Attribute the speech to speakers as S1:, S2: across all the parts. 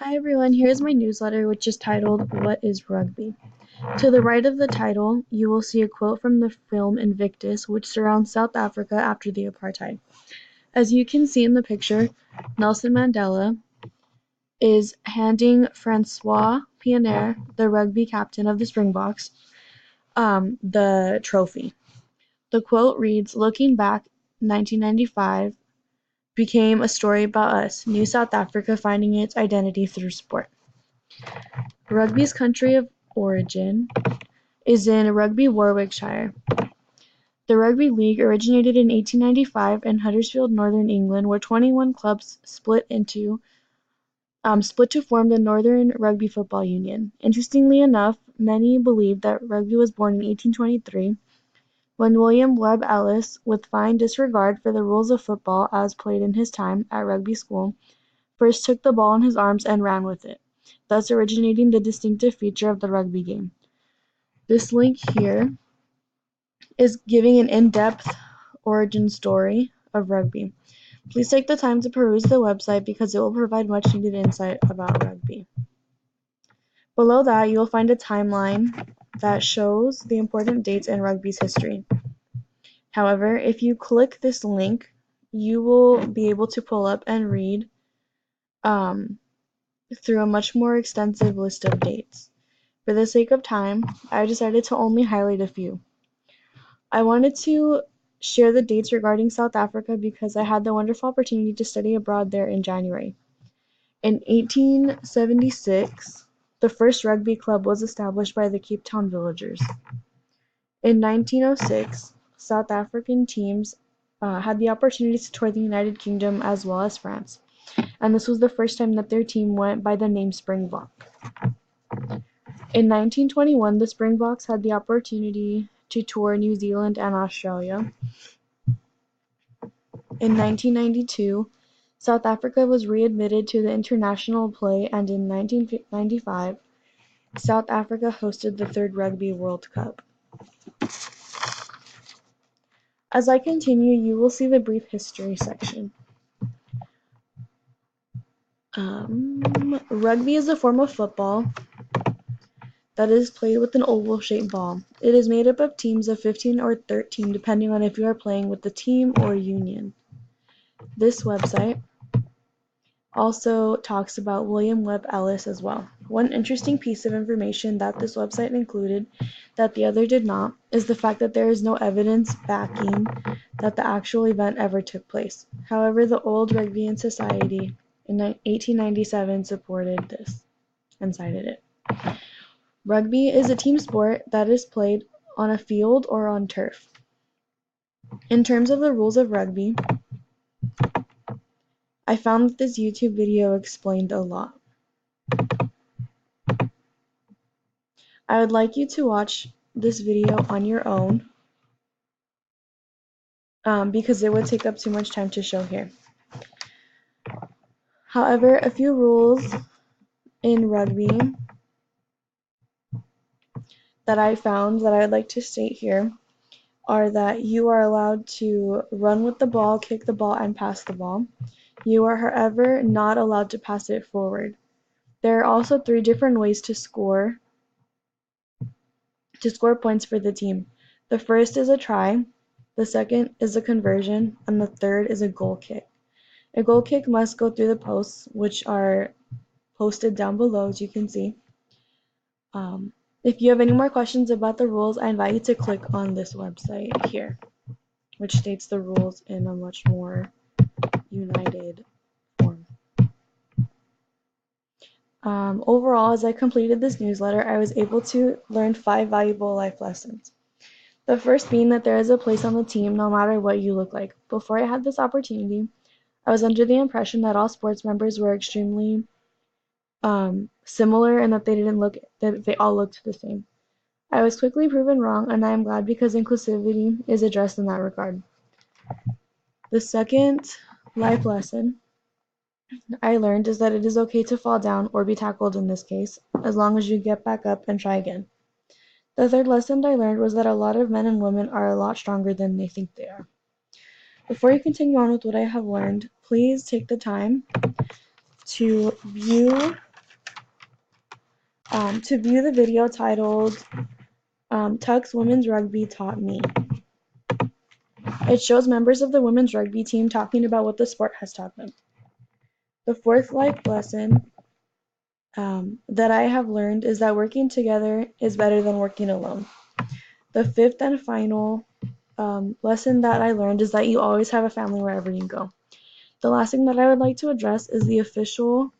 S1: Hi everyone, here's my newsletter which is titled What is Rugby? To the right of the title, you will see a quote from the film Invictus which surrounds South Africa after the apartheid. As you can see in the picture, Nelson Mandela is handing Francois Pienaar, the rugby captain of the Springboks, the trophy. The quote reads, "Looking back, 1995 became a story about us, New South Africa finding its identity through sport." Rugby's country of origin is in Rugby, Warwickshire. The Rugby League originated in 1895 in Huddersfield, Northern England, where 21 clubs split to form the Northern Rugby Football Union. Interestingly enough, many believe that rugby was born in 1823, when William Webb Ellis, with fine disregard for the rules of football as played in his time at rugby school, first took the ball in his arms and ran with it, thus originating the distinctive feature of the rugby game. This link here is giving an in-depth origin story of rugby. Please take the time to peruse the website because it will provide much needed insight about rugby. Below that, you will find a timeline that shows the important dates in rugby's history. However, if you click this link, you will be able to pull up and read through a much more extensive list of dates. For the sake of time, I decided to only highlight a few. I wanted to share the dates regarding South Africa because I had the wonderful opportunity to study abroad there in January. In 1876, the first rugby club was established by the Cape Town villagers. In 1906, South African teams had the opportunity to tour the United Kingdom as well as France, and this was the first time that their team went by the name Springbok. In 1921, the Springboks had the opportunity to tour New Zealand and Australia. In 1992, South Africa was readmitted to the international play, and in 1995, South Africa hosted the third Rugby World Cup. As I continue, you will see the brief history section. Rugby is a form of football that is played with an oval-shaped ball. It is made up of teams of 15 or 13, depending on if you are playing with the team or union. This website also talks about William Webb Ellis as well. One interesting piece of information that this website included that the other did not is the fact that there is no evidence backing that the actual event ever took place. However, the Old Rugby Society in 1897 supported this and cited it. Rugby is a team sport that is played on a field or on turf. In terms of the rules of rugby, I found that this YouTube video explained a lot. I would like you to watch this video on your own because it would take up too much time to show here. However, a few rules in rugby that I found that I would like to state here are that you are allowed to run with the ball, kick the ball, and pass the ball. You are, however, not allowed to pass it forward. There are also 3 different ways to score points for the team. The first is a try, the second is a conversion, and the third is a goal kick. A goal kick must go through the posts, which are posted down below, as you can see. If you have any more questions about the rules, I invite you to click on this website here, which states the rules in a much more united form. Overall, as I completed this newsletter, I was able to learn 5 valuable life lessons. The first being that there is a place on the team no matter what you look like. Before I had this opportunity, I was under the impression that all sports members were extremely similar and that they all looked the same. I was quickly proven wrong, and I am glad because inclusivity is addressed in that regard. The second life lesson I learned is that it is okay to fall down or be tackled in this case, as long as you get back up and try again. The third lesson I learned was that a lot of men and women are a lot stronger than they think they are. Before you continue on with what I have learned, please take the time to view to view the video titled Tuck's Women's Rugby Taught Me. It shows members of the women's rugby team talking about what the sport has taught them. The fourth life lesson that I have learned is that working together is better than working alone. The fifth and final lesson that I learned is that you always have a family wherever you go. The last thing that I would like to address is the official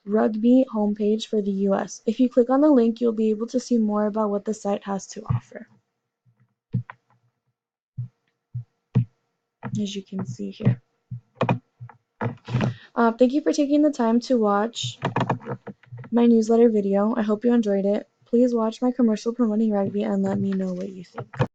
S1: rugby homepage for the US. If you click on the link, you'll be able to see more about what the site has to offer. As you can see here. Thank you for taking the time to watch my newsletter video. I hope you enjoyed it. Please watch my commercial promoting rugby and let me know what you think.